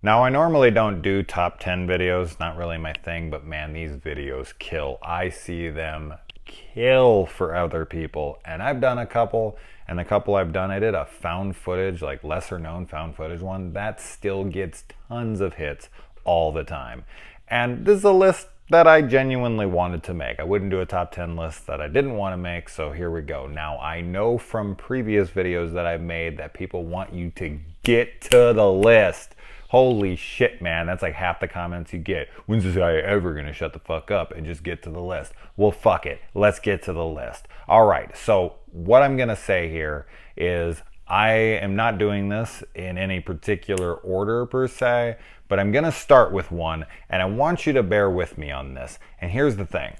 Now, I normally don't do top 10 videos, not really my thing, but man, these videos kill. I see them kill for other people, and I've done a couple, and the couple I've done, I did a found footage, like lesser known found footage one, that still gets tons of hits all the time. And this is a list that I genuinely wanted to make. I wouldn't do a top 10 list that I didn't want to make, so here we go. Now, I know from previous videos that I've made that people want you to get to the list. Holy shit, man, that's like half the comments you get. When's this guy ever gonna shut the fuck up and just get to the list? Well, fuck it, let's get to the list. All right, so what I'm gonna say here is I am not doing this in any particular order per se, but I'm gonna start with one, and I want you to bear with me on this. And here's the thing.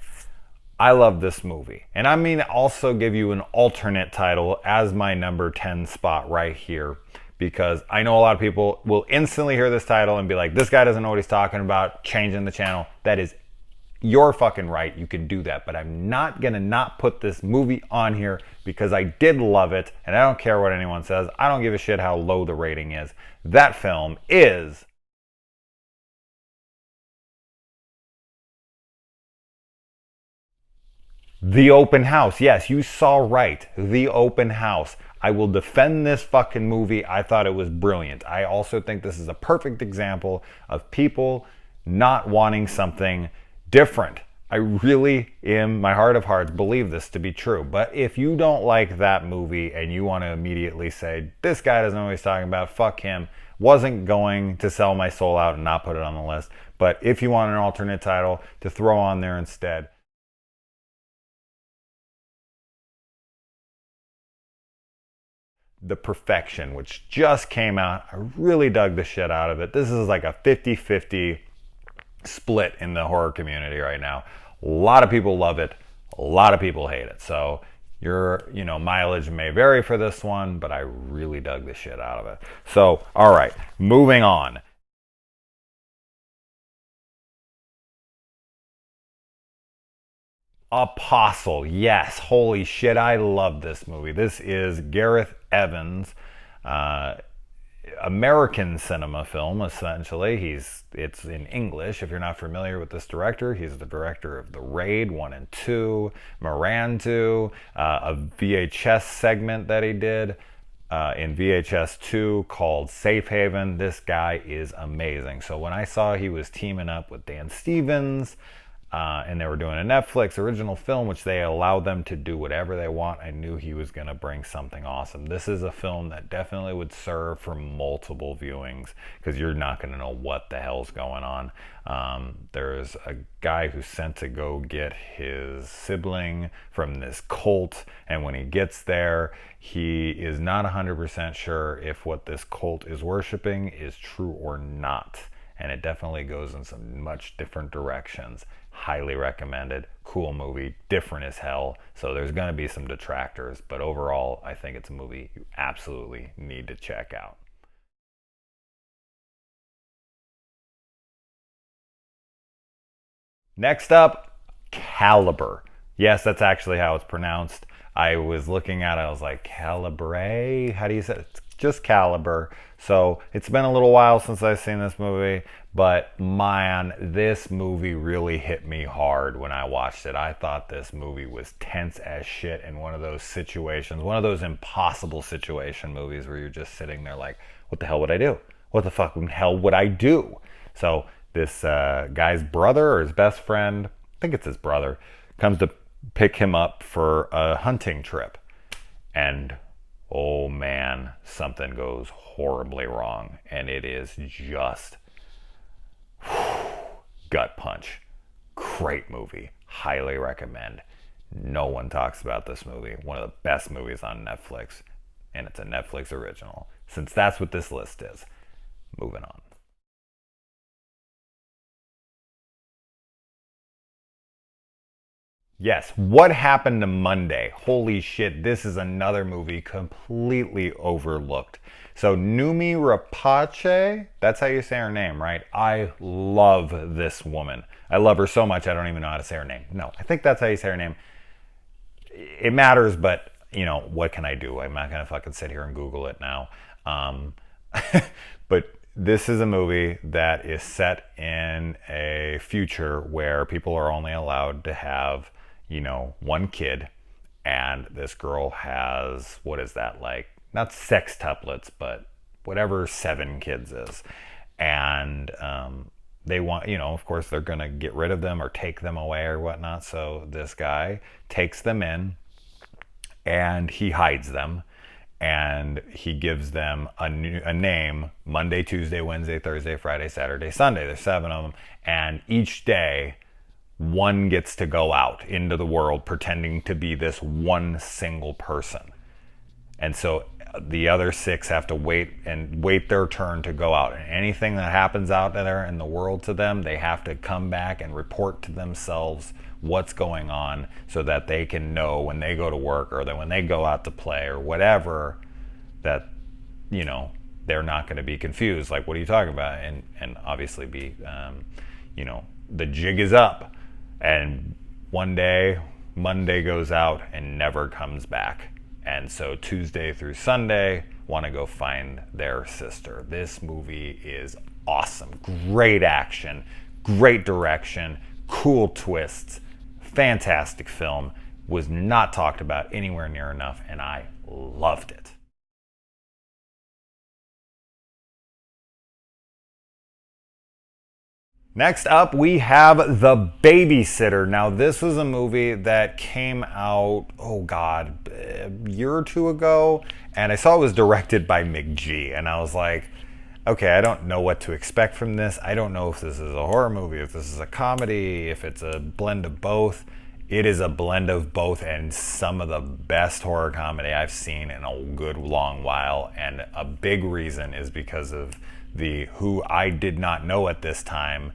I love this movie. And I mean also give you an alternate title as my number 10 spot right here, because I know a lot of people will instantly hear this title and be like, this guy doesn't know what he's talking about, changing the channel. That is your fucking right. You can do that. But I'm not going to not put this movie on here because I did love it. And I don't care what anyone says. I don't give a shit how low the rating is. That film is The Open House. Yes, you saw right. The Open House. I will defend this fucking movie. I thought it was brilliant. I also think this is a perfect example of people not wanting something different. I really, in my heart of hearts, believe this to be true. But if you don't like that movie and you want to immediately say, this guy doesn't know what he's talking about, fuck him, wasn't going to sell my soul out and not put it on the list. But if you want an alternate title to throw on there instead, The Perfection, which just came out. I really dug the shit out of it. This is like a 50-50 split in the horror community right now. A lot of people love it. A lot of people hate it. So your, mileage may vary for this one, but I really dug the shit out of it. So, all right, moving on. Apostle, yes, holy shit, I love this movie. This is Gareth Evans, uh, American cinema film, essentially. It's in English. If you're not familiar with this director, he's the director of The Raid 1 and 2, Morandu, a VHS segment that he did in VHS 2 called Safe Haven. This guy is amazing. So when I saw he was teaming up with Dan Stevens, and they were doing a Netflix original film, which they allowed them to do whatever they want, I knew he was going to bring something awesome. This is a film that definitely would serve for multiple viewings because you're not going to know what the hell's going on. There's a guy who's sent to go get his sibling from this cult, and when he gets there, he is not 100% sure if what this cult is worshiping is true or not. And it definitely goes in some much different directions. Highly recommended. Cool movie. Different as hell. So there's going to be some detractors. But overall, I think it's a movie you absolutely need to check out. Next up, Calibre. Yes, that's actually how it's pronounced. I was looking at it, I was like, Calibre? How do you say it? It's just Calibre. So it's been a little while since I've seen this movie, but man, this movie really hit me hard when I watched it. I thought this movie was tense as shit in one of those situations, one of those impossible situation movies where you're just sitting there like, what the hell would I do? What the fucking hell would I do? So this guy's brother or his best friend, I think it's his brother, comes to pick him up for a hunting trip. And oh man, something goes horribly wrong. And it is just gut punch. Great movie. Highly recommend. No one talks about this movie. One of the best movies on Netflix. And it's a Netflix original. Since that's what this list is. Moving on. Yes, What Happened to Monday? Holy shit, this is another movie completely overlooked. So Numi Rapace, that's how you say her name, right? I love this woman. I love her so much I don't even know how to say her name. No, I think that's how you say her name. It matters, but what can I do? I'm not gonna fucking sit here and Google it now. But This is a movie that is set in a future where people are only allowed to have, one kid. And this girl has, what is that, like, not sextuplets, but whatever 7 kids is. And they want, of course, they're going to get rid of them or take them away or whatnot. So this guy takes them in and he hides them. And he gives them a name: Monday, Tuesday, Wednesday, Thursday, Friday, Saturday, Sunday. There's 7 of them. And each day, one gets to go out into the world pretending to be this one single person. And so the other 6 have to wait their turn to go out. And anything that happens out there in the world to them, they have to come back and report to themselves what's going on so that they can know when they go to work or that when they go out to play or whatever, that, they're not going to be confused. Like, what are you talking about? And obviously be, the jig is up. And one day, Monday goes out and never comes back. And so Tuesday through Sunday want to go find their sister. This movie is awesome. Great action, great direction, cool twists, fantastic film. Was not talked about anywhere near enough, and I loved it. Next up, we have The Babysitter. Now, this was a movie that came out, a year or 2 ago, and I saw it was directed by McG, and I was like, okay, I don't know what to expect from this. I don't know if this is a horror movie, if this is a comedy, if it's a blend of both. It is a blend of both, and some of the best horror comedy I've seen in a good long while, and a big reason is because of who I did not know at this time,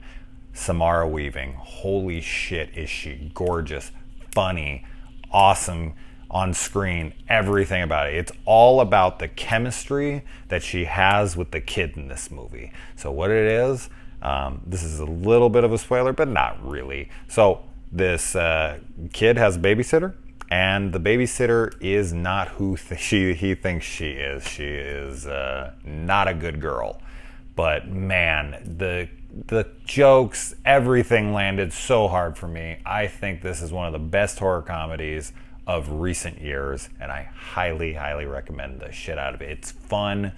Samara Weaving. Holy shit, is she gorgeous, funny, awesome on screen, everything about it. It's all about the chemistry that she has with the kid in this movie. So what it is, this is a little bit of a spoiler, but not really. So this kid has a babysitter, and the babysitter is not who he thinks she is. She is not a good girl. But man, the jokes, everything landed so hard for me. I think this is one of the best horror comedies of recent years, and I highly, highly recommend the shit out of it. It's fun,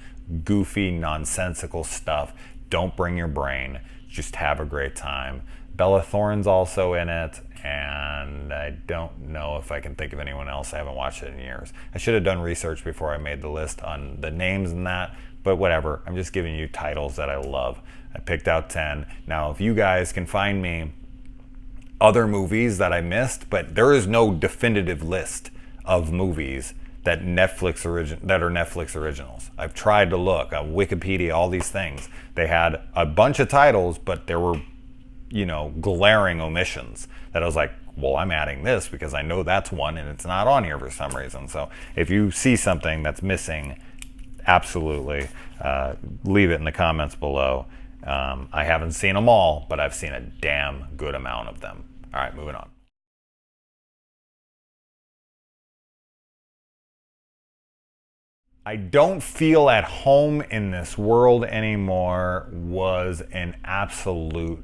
goofy, nonsensical stuff. Don't bring your brain. Just have a great time. Bella Thorne's also in it, and I don't know if I can think of anyone else. I haven't watched it in years. I should have done research before I made the list on the names and that, but whatever. I'm just giving you titles that I love. I picked out 10. Now, if you guys can find me other movies that I missed, but there is no definitive list of movies that are Netflix originals. I've tried to look on Wikipedia, all these things. They had a bunch of titles, but there were, glaring omissions that I was like, well, I'm adding this because I know that's one and it's not on here for some reason. So if you see something that's missing, absolutely leave it in the comments below. I haven't seen them all, but I've seen a damn good amount of them. All right, moving on. I Don't Feel at Home in This World Anymore was an absolute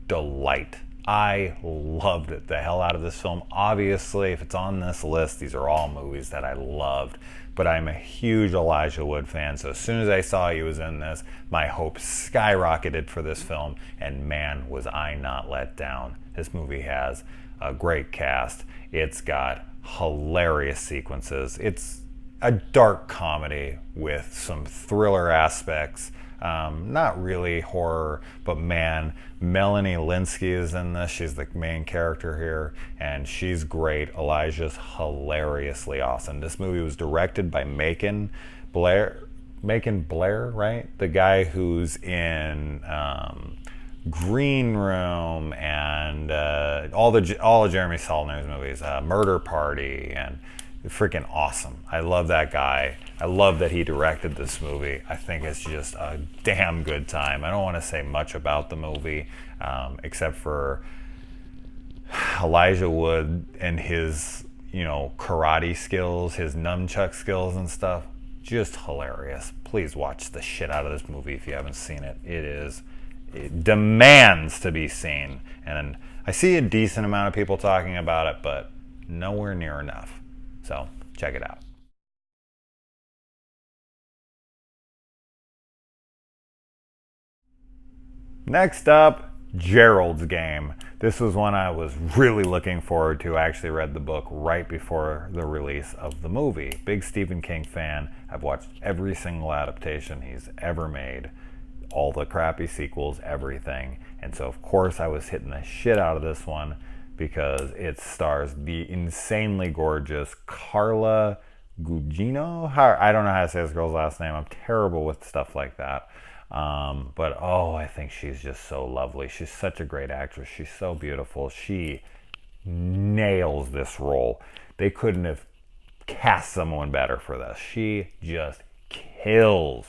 delight. I loved it, the hell out of this film. Obviously, if it's on this list, these are all movies that I loved, but I'm a huge Elijah Wood fan, so as soon as I saw he was in this, my hopes skyrocketed for this film, and man, was I not let down. This movie has a great cast. It's got hilarious sequences. It's a dark comedy with some thriller aspects. Not really horror, but man, Melanie Linsky is in this. She's the main character here, and she's great. Elijah's hilariously awesome. This movie was directed by Macon Blair, right? The guy who's in Green Room and all of Jeremy Saulnier's movies, Murder Party, and freaking awesome. I love that guy. I love that he directed this movie. I think it's just a damn good time. I don't want to say much about the movie, except for Elijah Wood and his, karate skills, his nunchuck skills and stuff. just hilarious. Please watch the shit out of this movie if you haven't seen it. It demands to be seen. And I see a decent amount of people talking about it, but nowhere near enough. So check it out. Next up, Gerald's Game. This was one I was really looking forward to. I actually read the book right before the release of the movie. Big Stephen King fan. I've watched every single adaptation he's ever made, all the crappy sequels, everything. And so, of course, I was hitting the shit out of this one because it stars the insanely gorgeous Carla Gugino. I don't know how to say this girl's last name. I'm terrible with stuff like that. But I think she's just so lovely. She's such a great actress. She's so beautiful. She nails this role. They couldn't have cast someone better for this. She just kills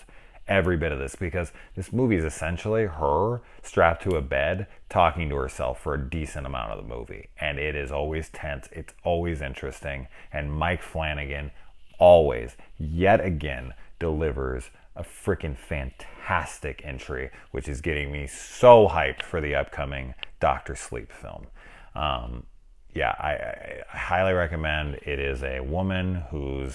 every bit of this, because this movie is essentially her strapped to a bed talking to herself for a decent amount of the movie. And it is always tense. It's always interesting. And Mike Flanagan always, yet again, delivers a freaking fantastic entry, which is getting me so hyped for the upcoming Dr. Sleep film. I highly recommend. It is a woman who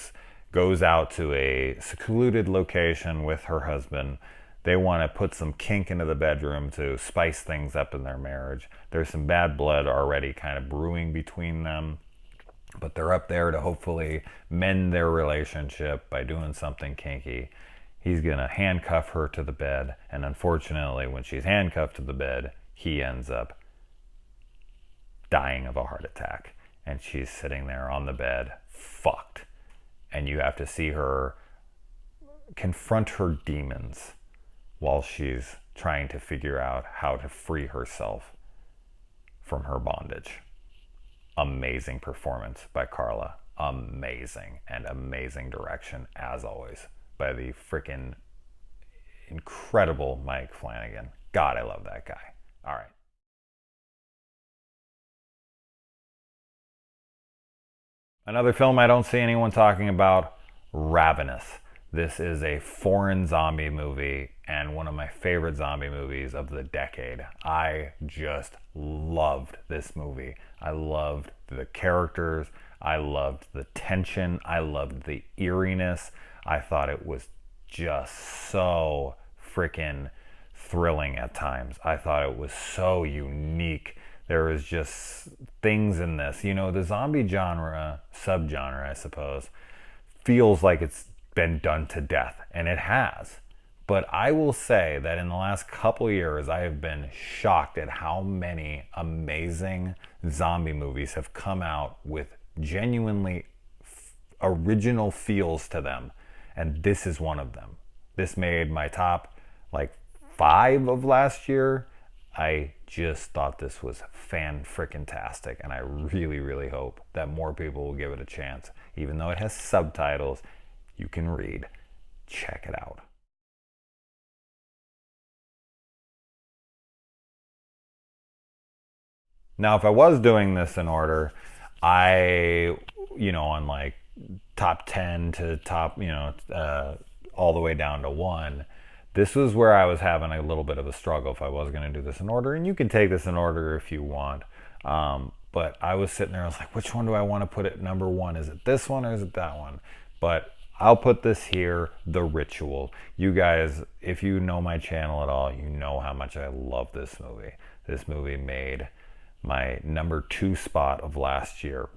goes out to a secluded location with her husband. They want to put some kink into the bedroom to spice things up in their marriage. There's some bad blood already kind of brewing between them, but they're up there to hopefully mend their relationship by doing something kinky. He's going to handcuff her to the bed, and unfortunately, when she's handcuffed to the bed, he ends up dying of a heart attack. And she's sitting there on the bed, fucked. And you have to see her confront her demons while she's trying to figure out how to free herself from her bondage. Amazing performance by Carla. Amazing, and amazing direction, as always, by the freaking incredible Mike Flanagan. God, I love that guy. All right. Another film I don't see anyone talking about, Ravenous. This is a foreign zombie movie and one of my favorite zombie movies of the decade. I just loved this movie. I loved the characters. I loved the tension. I loved the eeriness. I thought it was just so freaking thrilling at times. I thought it was so unique. There was just things in this. You know, the zombie genre, subgenre, I suppose, feels like it's been done to death, and it has. But I will say that in the last couple years, I have been shocked at how many amazing zombie movies have come out with genuinely original feels to them. And this is one of them. This made my top 5 of last year. I just thought this was fan-frickin-tastic, and I really, really hope that more people will give it a chance. Even though it has subtitles, you can read. Check it out. Now, if I was doing this in order, on top 10 to top, all the way down to 1, this was where I was having a little bit of a struggle if I was going to do this in order. And you can take this in order if you want. But I was sitting there, I was like, which one do I want to put at number 1? Is it this one or is it that one? But I'll put this here, The Ritual. You guys, if you know my channel at all, you know how much I love this movie. This movie made my number 2 spot of last year,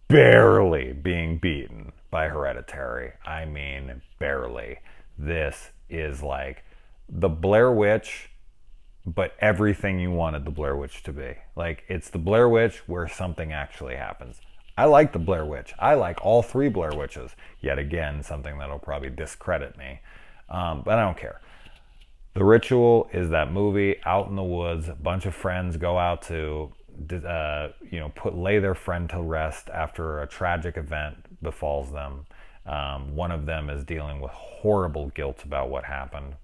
barely being beaten by Hereditary. I mean, barely. This is like the Blair Witch, but everything you wanted the Blair Witch to be. It's the Blair Witch where something actually happens. I like the Blair Witch. I like all 3 Blair Witches. Yet again, something that'll probably discredit me. But I don't care. The Ritual is that movie out in the woods. A bunch of friends go out to lay their friend to rest after a tragic event befalls them. One of them is dealing with horrible guilt about what happened.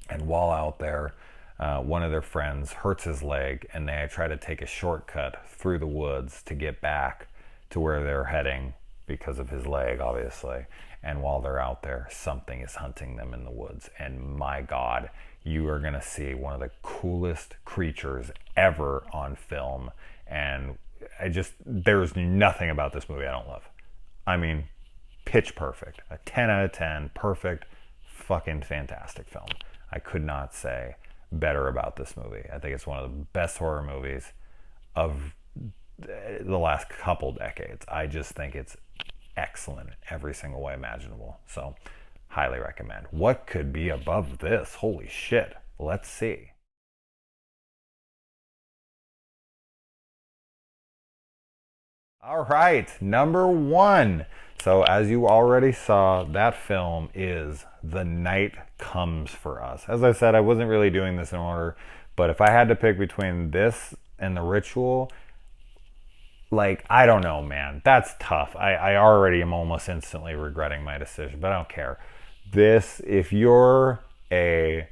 And while out there, one of their friends hurts his leg, and they try to take a shortcut through the woods to get back to where they're heading because of his leg, obviously. and while they're out there, something is hunting them in the woods. And my God, you are going to see one of the coolest creatures ever on film. And there's nothing about this movie I don't love. I mean, pitch perfect. A 10 out of 10, perfect, fucking fantastic film. I could not say better about this movie. I think it's one of the best horror movies of the last couple decades. I just think it's excellent in every single way imaginable. So, highly recommend. What could be above this? Holy shit. Let's see. All right, number 1. So as you already saw, that film is The Night Comes for Us. As I said, I wasn't really doing this in order, but if I had to pick between this and The Ritual, like, I don't know, man. That's tough. I already am almost instantly regretting my decision, but I don't care. This, if you're a,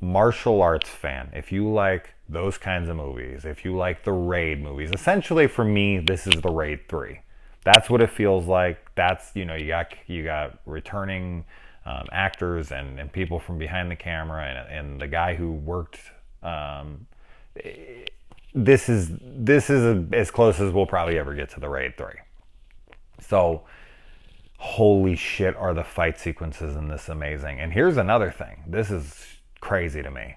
martial arts fan, if you like those kinds of movies, if you like the Raid movies, essentially for me, this is the Raid 3. That's what it feels like. That's, you got returning actors and people from behind the camera and the guy who worked. This is as close as we'll probably ever get to the Raid 3. So, holy shit, are the fight sequences in this amazing. And here's another thing. This is crazy to me.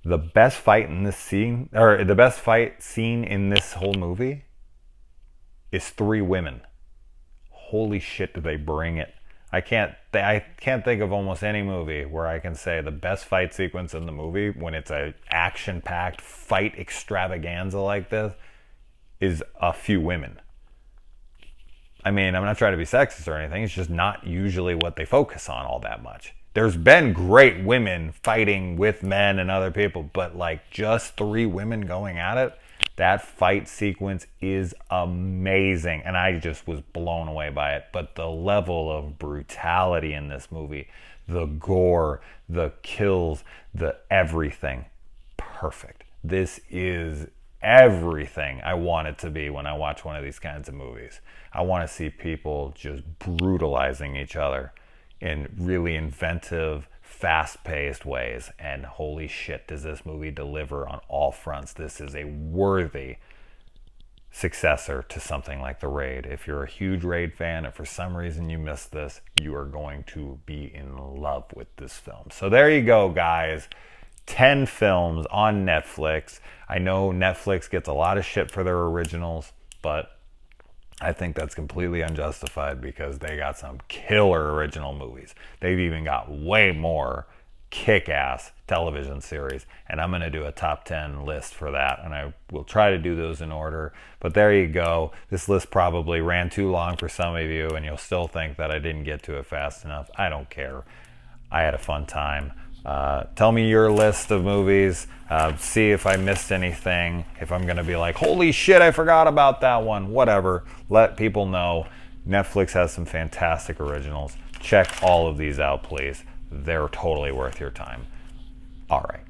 The best fight in this scene, or the best fight scene in this whole movie, is 3 women. Holy shit, do they bring it. I can't think of almost any movie where I can say the best fight sequence in the movie, when it's a action-packed fight extravaganza like this, is a few women. I mean, I'm not trying to be sexist or anything. It's just not usually what they focus on all that much. There's been great women fighting with men and other people, but like just 3 women going at it, that fight sequence is amazing. And I just was blown away by it. But the level of brutality in this movie, the gore, the kills, the everything, perfect. This is everything I want it to be when I watch one of these kinds of movies. I want to see people just brutalizing each other in really inventive, fast-paced ways. And holy shit, does this movie deliver on all fronts. This is a worthy successor to something like The Raid. If you're a huge Raid fan and for some reason you missed this, you are going to be in love with this film. So there you go, guys. 10 films on Netflix. I know Netflix gets a lot of shit for their originals, but I think that's completely unjustified because they got some killer original movies. They've even got way more kick-ass television series, and I'm going to do a top 10 list for that, and I will try to do those in order. But there you go. This list probably ran too long for some of you, and you'll still think that I didn't get to it fast enough. I don't care. I had a fun time. Tell me your list of movies. See if I missed anything. If I'm going to be like, holy shit, I forgot about that one. Whatever. Let people know. Netflix has some fantastic originals. Check all of these out, please. They're totally worth your time. All right.